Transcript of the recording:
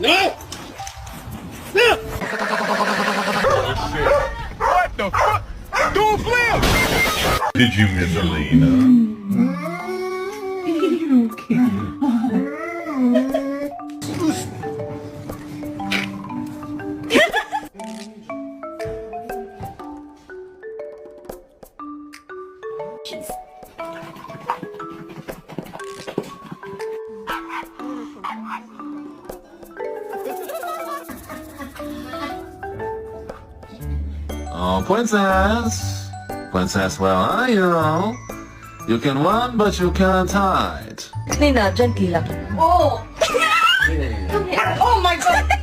What the fuck? Do a flip! Did you miss Alina? Oh, princess. Princess, where are you? You can run, but you can't hide. Nina, gently lang. Oh! Oh my God!